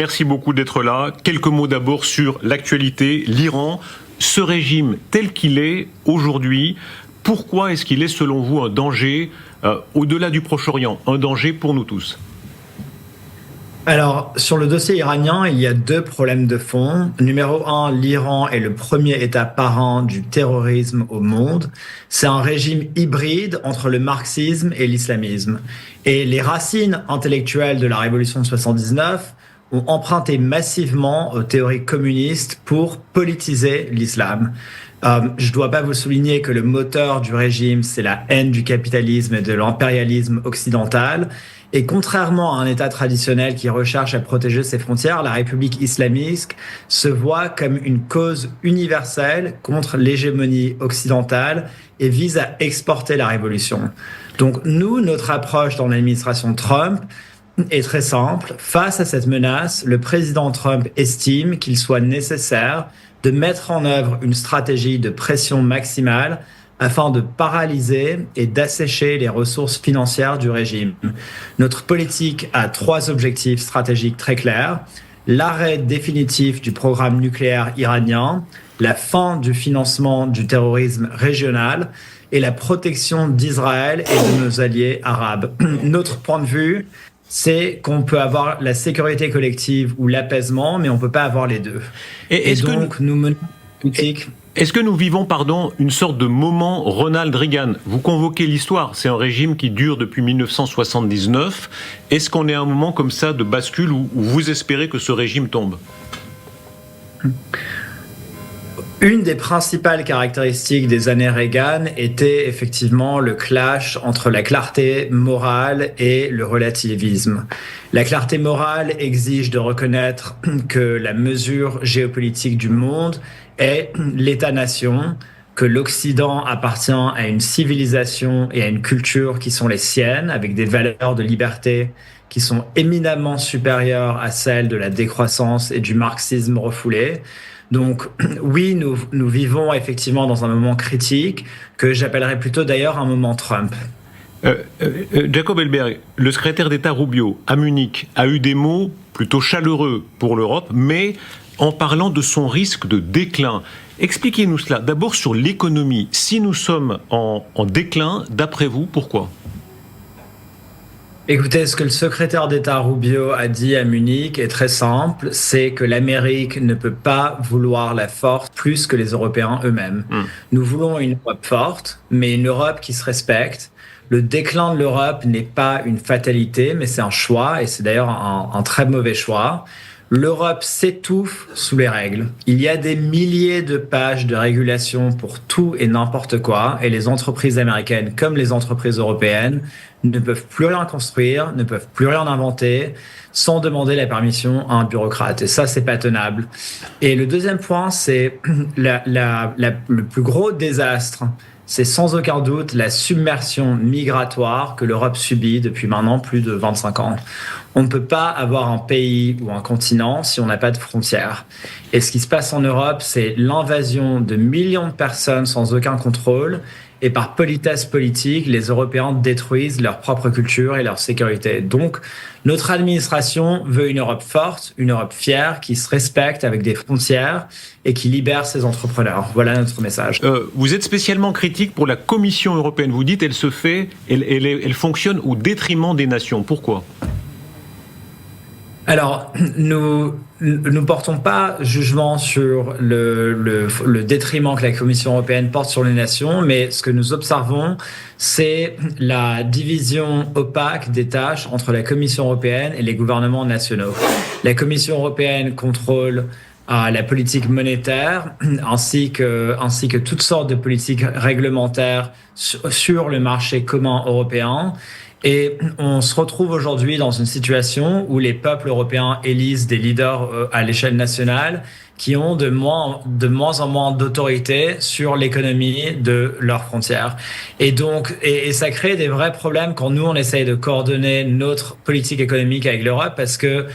Merci beaucoup d'être là. Quelques mots d'abord sur l'actualité, l'Iran. Ce régime tel qu'il est aujourd'hui, pourquoi est-ce qu'il est selon vous un danger au-delà du Proche-Orient, un danger pour nous tous ? Alors, sur le dossier iranien, il y a deux problèmes de fond. Numéro un, l'Iran est le premier État parent du terrorisme au monde. C'est un régime hybride entre le marxisme et l'islamisme. Et les racines intellectuelles de la révolution de 79 ont emprunté massivement aux théories communistes pour politiser l'islam. Je ne dois pas vous souligner que le moteur du régime, c'est la haine du capitalisme et de l'impérialisme occidental. Et contrairement à un État traditionnel qui recherche à protéger ses frontières, la République islamique se voit comme une cause universelle contre l'hégémonie occidentale et vise à exporter la révolution. Donc nous, notre approche dans l'administration Trump est très simple. Face à cette menace, le président Trump estime qu'il soit nécessaire de mettre en œuvre une stratégie de pression maximale afin de paralyser et d'assécher les ressources financières du régime. Notre politique a trois objectifs stratégiques très clairs: l'arrêt définitif du programme nucléaire iranien, la fin du financement du terrorisme régional et la protection d'Israël et de nos alliés arabes. Notre point de vue, c'est qu'on peut avoir la sécurité collective ou l'apaisement, mais on ne peut pas avoir les deux. Et donc, nous menons une politique. Est-ce que nous vivons, une sorte de moment Ronald Reagan ? Vous convoquez l'histoire, c'est un régime qui dure depuis 1979. Est-ce qu'on est à un moment comme ça de bascule où vous espérez que ce régime tombe ? Une des principales caractéristiques des années Reagan était effectivement le clash entre la clarté morale et le relativisme. La clarté morale exige de reconnaître que la mesure géopolitique du monde est l'État-nation, que l'Occident appartient à une civilisation et à une culture qui sont les siennes, avec des valeurs de liberté qui sont éminemment supérieures à celles de la décroissance et du marxisme refoulé. Donc oui, nous vivons effectivement dans un moment critique que j'appellerais plutôt d'ailleurs un moment Trump. Jacob Elberg, le secrétaire d'État Rubio à Munich a eu des mots plutôt chaleureux pour l'Europe, mais en parlant de son risque de déclin. Expliquez-nous cela. D'abord sur l'économie. Si nous sommes en déclin, d'après vous, pourquoi ? Écoutez, ce que le secrétaire d'État Rubio a dit à Munich est très simple, c'est que l'Amérique ne peut pas vouloir la force plus que les Européens eux-mêmes. Nous voulons une Europe forte, mais une Europe qui se respecte. Le déclin de l'Europe n'est pas une fatalité, mais c'est un choix, et c'est d'ailleurs un très mauvais choix. L'Europe s'étouffe sous les règles. Il y a des milliers de pages de régulation pour tout et n'importe quoi, et les entreprises américaines comme les entreprises européennes ne peuvent plus rien construire, ne peuvent plus rien inventer sans demander la permission à un bureaucrate. Et ça, c'est pas tenable. Et le deuxième point, c'est le plus gros désastre. C'est sans aucun doute la submersion migratoire que l'Europe subit depuis maintenant plus de 25 ans. On ne peut pas avoir un pays ou un continent si on n'a pas de frontières. Et ce qui se passe en Europe, c'est l'invasion de millions de personnes sans aucun contrôle. Et par politesse politique, les Européens détruisent leur propre culture et leur sécurité. Donc, notre administration veut une Europe forte, une Europe fière, qui se respecte avec des frontières et qui libère ses entrepreneurs. Voilà notre message. Vous êtes spécialement critique pour la Commission européenne. Vous dites elle fonctionne au détriment des nations. Pourquoi ? Alors, nous ne portons pas jugement sur le détriment que la Commission européenne porte sur les nations, mais ce que nous observons, c'est la division opaque des tâches entre la Commission européenne et les gouvernements nationaux. La Commission européenne contrôle la politique monétaire ainsi que toutes sortes de politiques réglementaires sur le marché commun européen. Et on se retrouve aujourd'hui dans une situation où les peuples européens élisent des leaders à l'échelle nationale qui ont de moins en moins d'autorité sur l'économie de leurs frontières. Et donc, et ça crée des vrais problèmes quand nous, on essaye de coordonner notre politique économique avec l'Europe parce que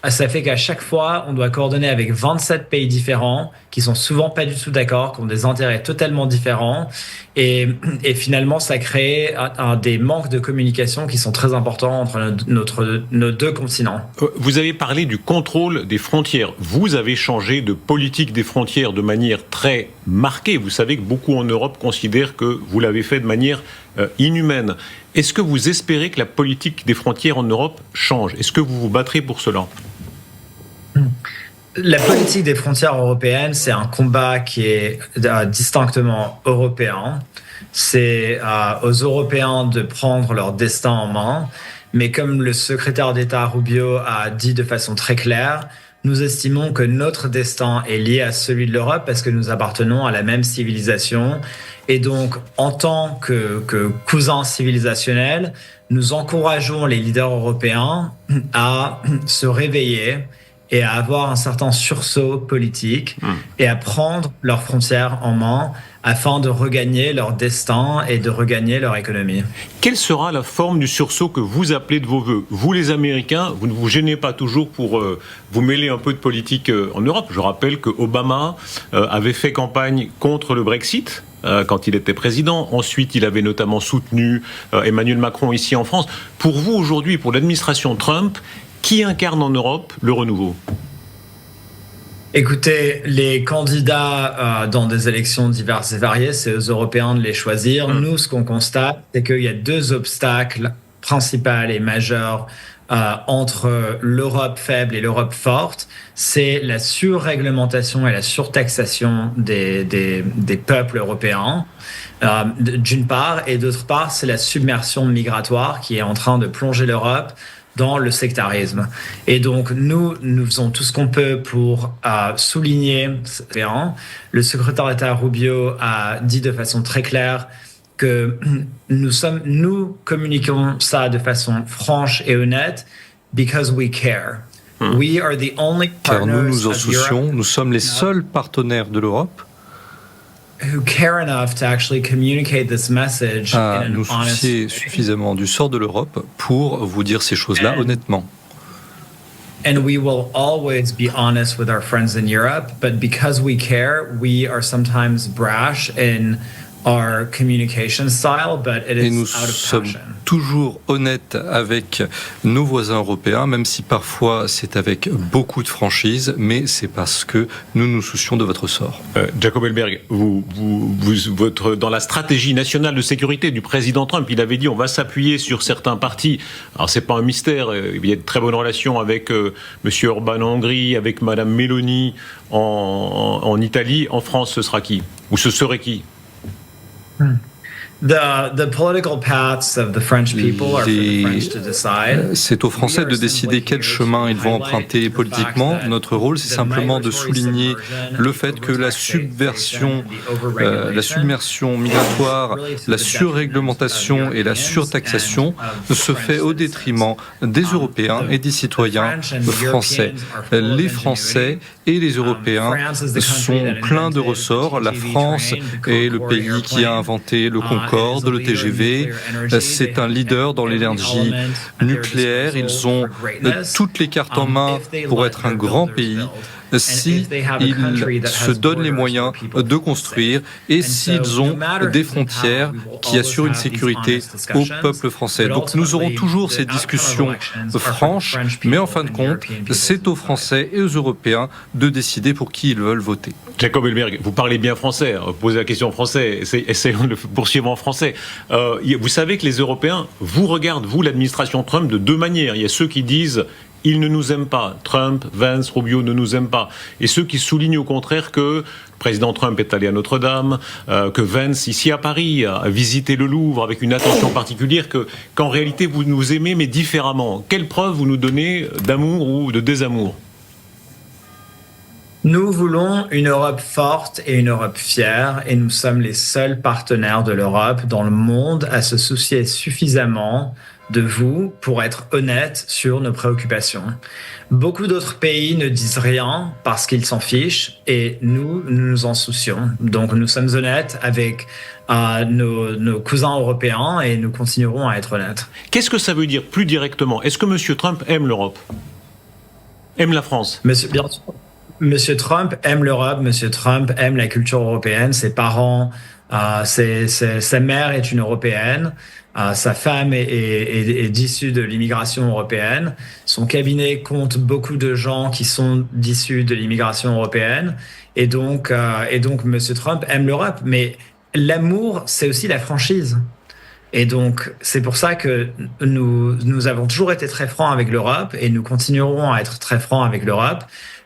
Ça fait qu'à chaque fois, on doit coordonner avec 27 pays différents qui sont souvent pas du tout d'accord, qui ont des intérêts totalement différents. Et finalement, ça crée des manques de communication qui sont très importants entre nos deux continents. Vous avez parlé du contrôle des frontières. Vous avez changé de politique des frontières de manière très marquée. Vous savez que beaucoup en Europe considèrent que vous l'avez fait de manière inhumaine. Est-ce que vous espérez que la politique des frontières en Europe change? Est-ce que vous vous battrez pour cela? La politique des frontières européennes, c'est un combat qui est distinctement européen. C'est aux Européens de prendre leur destin en main. Mais comme le secrétaire d'État Rubio a dit de façon très claire, nous estimons que notre destin est lié à celui de l'Europe parce que nous appartenons à la même civilisation. Et donc, en tant que cousins civilisationnels, nous encourageons les leaders européens à se réveiller et à avoir un certain sursaut politique et à prendre leurs frontières en main afin de regagner leur destin et de regagner leur économie. Quelle sera la forme du sursaut que vous appelez de vos voeux? Vous, les Américains, vous ne vous gênez pas toujours pour vous mêler un peu de politique en Europe. Je rappelle que Obama avait fait campagne contre le Brexit quand il était président. Ensuite, il avait notamment soutenu Emmanuel Macron ici en France. Pour vous, aujourd'hui, pour l'administration Trump, qui incarne en Europe le renouveau? Écoutez, les candidats dans des élections diverses et variées, c'est aux Européens de les choisir. Nous, ce qu'on constate, c'est qu'il y a deux obstacles principaux et majeurs entre l'Europe faible et l'Europe forte. C'est la surréglementation et la surtaxation des peuples européens, d'une part, et d'autre part, c'est la submersion migratoire qui est en train de plonger l'Europe dans le sectarisme. Et donc, nous faisons tout ce qu'on peut pour souligner. Le secrétaire d'État Rubio a dit de façon très claire que nous communiquons ça de façon franche et honnête because we care. We are the only Car nous partners nous en of soucions, Europe nous sommes les seuls partenaires de l'Europe who care enough to actually communicate this message à in an nous honest soucier way. suffisamment du sort de l'Europe pour vous dire ces choses-là honnêtement. And we will always be honest with our friends in Europe, but because we care, we are sometimes brash in our communication style, but it Et is nous out of sommes passion. toujours honnêtes avec nos voisins européens, même si parfois c'est avec beaucoup de franchise, mais c'est parce que nous nous soucions de votre sort. Jacob Elberg, dans la stratégie nationale de sécurité du président Trump, il avait dit on va s'appuyer sur certains partis. Alors c'est pas un mystère, il y a de très bonnes relations avec Monsieur Orban en Hongrie, avec Madame Meloni en Italie. En France, ce sera qui? Ou ce serait qui? The political paths of the French people are for the French to decide. C'est aux Français de décider quel chemin ils vont emprunter politiquement. Notre rôle, c'est simplement de souligner le fait que la submersion migratoire, la surréglementation et la surtaxation se fait au détriment des Européens et des citoyens français. Les Français et les Européens sont pleins de ressorts. La France est le pays qui a inventé le Concorde, le TGV. C'est un leader dans l'énergie nucléaire. Ils ont toutes les cartes en main pour être un grand pays si ils se donnent les moyens de construire et s'ils ont des frontières qui assurent une sécurité au peuple français. Donc nous aurons toujours ces discussions franches, mais en fin de compte, c'est aux Français et aux Européens de décider pour qui ils veulent voter. Jacob Elberg, vous parlez bien français, posez la question en français, essayons de le poursuivre en français. Vous savez que les Européens vous regardent, vous, l'administration Trump, de deux manières. Il y a ceux qui disent ils ne nous aiment pas. Trump, Vance, Rubio ne nous aiment pas. Et ceux qui soulignent au contraire que le président Trump est allé à Notre-Dame, que Vance, ici à Paris, a visité le Louvre avec une attention particulière, qu'en réalité vous nous aimez mais différemment. Quelle preuve vous nous donnez d'amour ou de désamour? Nous voulons une Europe forte et une Europe fière, et nous sommes les seuls partenaires de l'Europe dans le monde à se soucier suffisamment de vous pour être honnêtes sur nos préoccupations. Beaucoup d'autres pays ne disent rien parce qu'ils s'en fichent, et nous nous en soucions. Donc nous sommes honnêtes avec nos cousins européens et nous continuerons à être honnêtes. Qu'est-ce que ça veut dire plus directement? Est-ce que M. Trump aime l'Europe? Aime la France. Bien sûr. Monsieur Trump aime l'Europe, Monsieur Trump aime la culture européenne, ses parents, sa mère est une Européenne, sa femme est issue de l'immigration européenne, son cabinet compte beaucoup de gens qui sont issus de l'immigration européenne, et donc Monsieur Trump aime l'Europe, mais l'amour, c'est aussi la franchise. Et donc, c'est pour ça que nous avons toujours été très francs avec l'Europe et nous continuerons à être très francs avec l'Europe.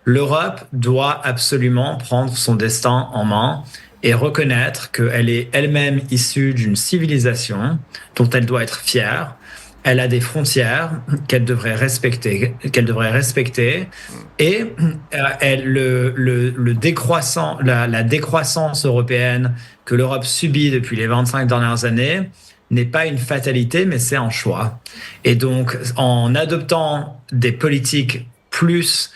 L'Europe doit absolument prendre son destin en main et reconnaître qu'elle est elle-même issue d'une civilisation dont elle doit être fière. Elle a des frontières qu'elle devrait respecter, et la décroissance européenne que l'Europe subit depuis les 25 dernières années n'est pas une fatalité, mais c'est un choix. Et donc, en adoptant des politiques plus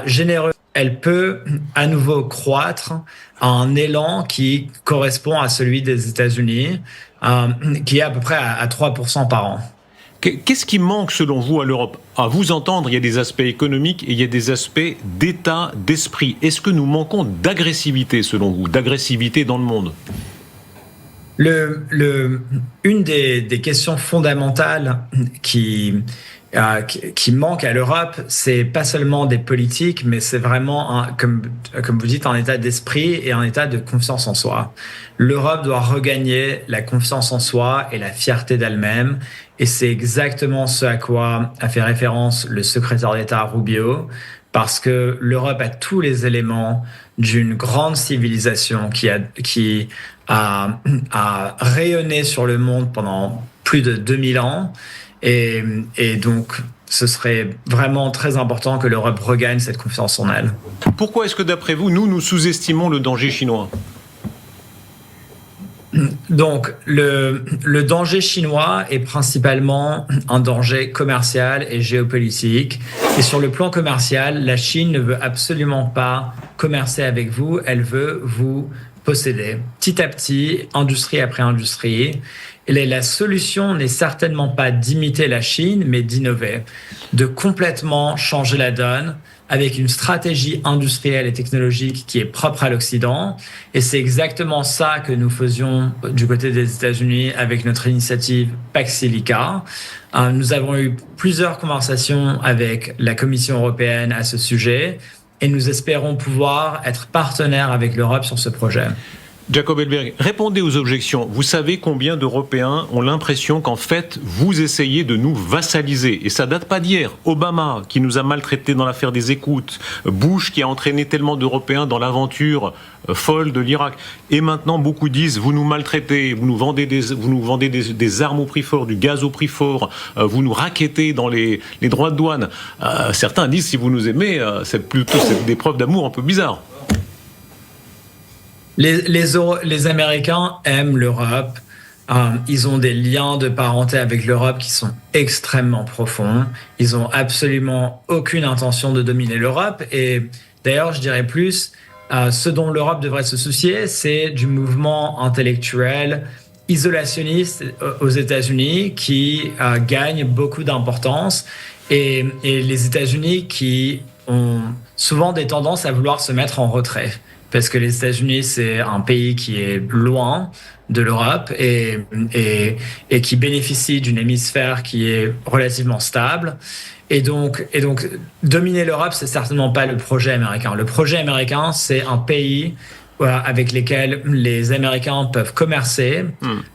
généreuses, elle peut à nouveau croître à un élan qui correspond à celui des États-Unis, qui est à peu près à 3% par an. Qu'est-ce qui manque selon vous à l'Europe? À vous entendre, il y a des aspects économiques et il y a des aspects d'état d'esprit. Est-ce que nous manquons d'agressivité selon vous, d'agressivité dans le monde? Une des questions fondamentales qui manque à l'Europe, c'est pas seulement des politiques, mais c'est vraiment, comme vous dites, un état d'esprit et un état de confiance en soi. L'Europe doit regagner la confiance en soi et la fierté d'elle-même, et c'est exactement ce à quoi a fait référence le secrétaire d'État Rubio, parce que l'Europe a tous les éléments d'une grande civilisation qui a rayonné sur le monde pendant plus de 2000 ans. Et donc, ce serait vraiment très important que l'Europe regagne cette confiance en elle. Pourquoi est-ce que, d'après vous, nous sous-estimons le danger chinois? Donc, le danger chinois est principalement un danger commercial et géopolitique. Et sur le plan commercial, la Chine ne veut absolument pas commercer avec vous, elle veut vous posséder. Petit à petit, industrie après industrie. Et la solution n'est certainement pas d'imiter la Chine, mais d'innover, de complètement changer la donne avec une stratégie industrielle et technologique qui est propre à l'Occident. Et c'est exactement ça que nous faisions du côté des États-Unis avec notre initiative Pax Silica. Nous avons eu plusieurs conversations avec la Commission européenne à ce sujet et nous espérons pouvoir être partenaires avec l'Europe sur ce projet. Jacob Elberg, répondez aux objections. Vous savez combien d'Européens ont l'impression qu'en fait, vous essayez de nous vassaliser. Et ça date pas d'hier. Obama, qui nous a maltraités dans l'affaire des écoutes. Bush, qui a entraîné tellement d'Européens dans l'aventure folle de l'Irak. Et maintenant, beaucoup disent, vous nous maltraitez, vous nous vendez des armes au prix fort, du gaz au prix fort, vous nous raquettez dans les droits de douane. Certains disent, si vous nous aimez, c'est des preuves d'amour un peu bizarres. Les Américains aiment l'Europe. Ils ont des liens de parenté avec l'Europe qui sont extrêmement profonds. Ils n'ont absolument aucune intention de dominer l'Europe. Et d'ailleurs, je dirais plus, ce dont l'Europe devrait se soucier, c'est du mouvement intellectuel isolationniste aux États-Unis qui gagne beaucoup d'importance. Et les États-Unis qui ont souvent des tendances à vouloir se mettre en retrait. Parce que les États-Unis, c'est un pays qui est loin de l'Europe et qui bénéficie d'une hémisphère qui est relativement stable. Et donc dominer l'Europe, c'est certainement pas le projet américain. Le projet américain, c'est un pays avec lesquels les Américains peuvent commercer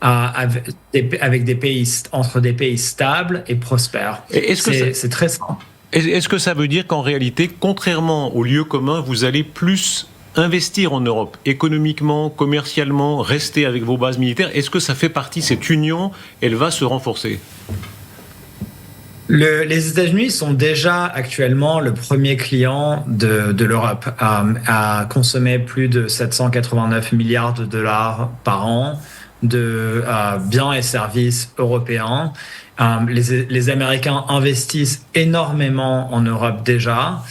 avec des pays, entre des pays stables et prospères. C'est très simple. Est-ce que ça veut dire qu'en réalité, contrairement au lieu commun, vous allez plus investir en Europe, économiquement, commercialement, rester avec vos bases militaires? Est-ce que ça fait partie, cette union, elle va se renforcer? Les États-Unis sont déjà actuellement le premier client de l'Europe, à consommer plus de 789 milliards de dollars par an de biens et services européens. Les Américains investissent énormément en Europe déjà.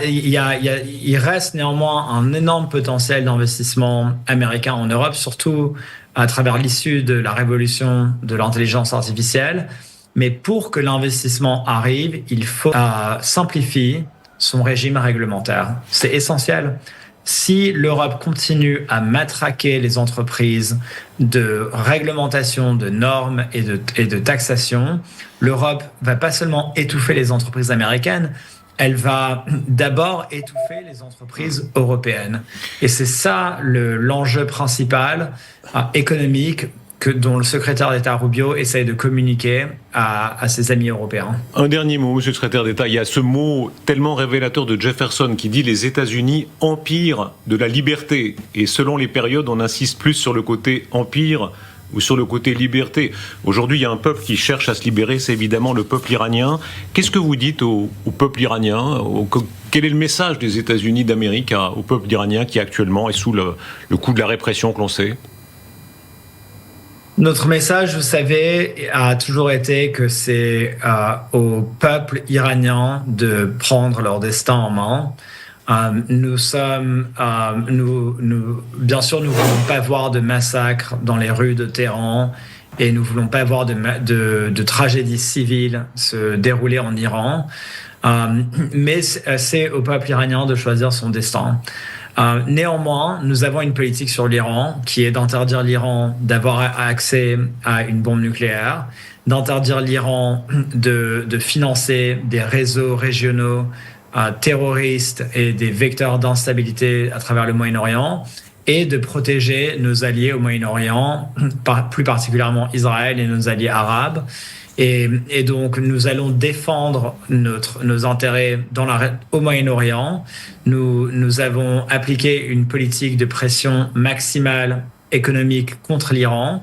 Il reste néanmoins un énorme potentiel d'investissement américain en Europe, surtout à travers l'issue de la révolution de l'intelligence artificielle. Mais pour que l'investissement arrive, il faut simplifier son régime réglementaire. C'est essentiel. Si l'Europe continue à matraquer les entreprises de réglementation, de normes et de taxation, l'Europe va pas seulement étouffer les entreprises américaines, elle va d'abord étouffer les entreprises européennes. Et c'est ça l'enjeu principal économique dont le secrétaire d'État Rubio essaye de communiquer à ses amis européens. Un dernier mot, monsieur le secrétaire d'État. Il y a ce mot tellement révélateur de Jefferson qui dit « Les États-Unis, empire de la liberté ». Et selon les périodes, on insiste plus sur le côté empire ou sur le côté liberté. Aujourd'hui, il y a un peuple qui cherche à se libérer, c'est évidemment le peuple iranien. Qu'est-ce que vous dites au peuple iranien ? Quel est le message des États-Unis d'Amérique au peuple iranien qui actuellement est sous le coup de la répression que l'on sait ? Notre message, vous savez, a toujours été que c'est au peuple iranien de prendre leur destin en main. Bien sûr, nous voulons pas voir de massacres dans les rues de Téhéran et nous voulons pas voir de tragédies civiles se dérouler en Iran. Mais c'est au peuple iranien de choisir son destin. Néanmoins, nous avons une politique sur l'Iran qui est d'interdire l'Iran d'avoir accès à une bombe nucléaire, d'interdire l'Iran de financer des réseaux régionaux terroristes et des vecteurs d'instabilité à travers le Moyen-Orient et de protéger nos alliés au Moyen-Orient, plus particulièrement Israël et nos alliés arabes. Et donc, nous allons défendre nos intérêts au Moyen-Orient. Nous avons appliqué une politique de pression maximale économique contre l'Iran.